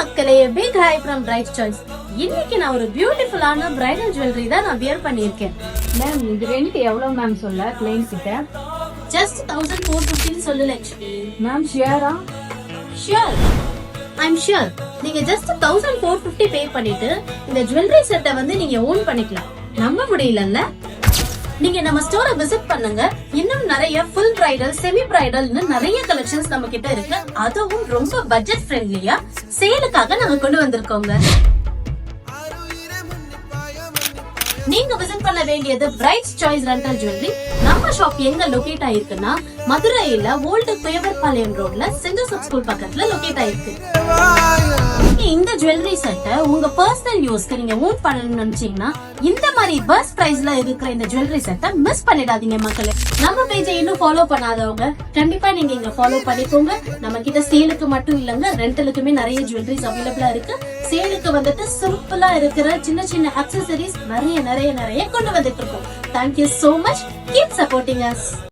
மக்களே, pick hi from bright choice. இன்னைக்கு நான் ஒரு பியூட்டிஃபுல்லான பிரைடல் ஜுவல்லரி தான் நான் வியர் பண்ணியிருக்கேன். மேம் இது ரெண்ட் எவ்வளவு மேம் சொல்ல கிளைண்ட் கிட்ட? ஜஸ்ட் 1450 சொல்லு லட்சுமி. மேம் ஷியரா? Sure, I'm sure. நீங்க ஜஸ்ட் 1450 பே பண்ணிட்டு இந்த ஜுவல்லரி செட்டை வந்து நீங்க ஓன் பண்ணிக்கலாம். நம்ப முடியலல்ல? நீங்க நம்ம ஸ்டோரை விசிட் பண்ணுங்க. இன்னும் நிறைய ஃபுல் பிரைடல், செமி பிரைடல்னு நிறைய கலெக்ஷன்ஸ் நம்ம கிட்ட இருக்கு. அதுவும் ரொம்ப பட்ஜெட் ஃப்ரெண்ட்லியா சேலுக்காக நாங்க கொண்டு வந்திருக்கோங்க. நீங்க விசிட் பண்ண வேண்டியது பிரைட்ஸ் சாய்ஸ் ரெண்டல் ஜுவல்லரி. நம்ம ஷாப் எங்க லொகேட் ஆயிருக்குன்னா மதுரையில ஓல்டு குயவர்பாளையம் ரோட்ல சென்ட் ஜோசப் ஸ்கூல் பக்கத்துல லொகேட் ஆயிருக்கு. இந்த ஜுவல்லரி செட்டை உங்க பர்சனல் யூஸ்க்கு நீங்க ஓன் பண்ணணும்னு நினைச்சீங்கன்னா இந்த மாதிரி பஸ் பிரைஸ்ல இருக்கிற இந்த ஜுவல்லரி செட்டை மிஸ் பண்ணிடாதீங்க மக்களே. நம்ம பேஜை இன்னும் ஃபாலோ பண்ணாதவங்க கண்டிப்பா நீங்க இங்க ஃபாலோ பண்ணிக்கோங்க. நம்ம கிட்ட சேலுக்கு மட்டும் இல்லங்க, ரெண்டலுக்குமே நிறைய ஜுவல்லரிஸ் அவைலபிளா இருக்கு. சேலுக்கு வந்துட்டு சிம்பிளா இருக்கிற சின்ன சின்ன அக்சசரிஸ் நிறைய நிறைய நிறைய கொண்டு வந்துட்டு இருக்கோம். Thank you so much. Keep supporting us.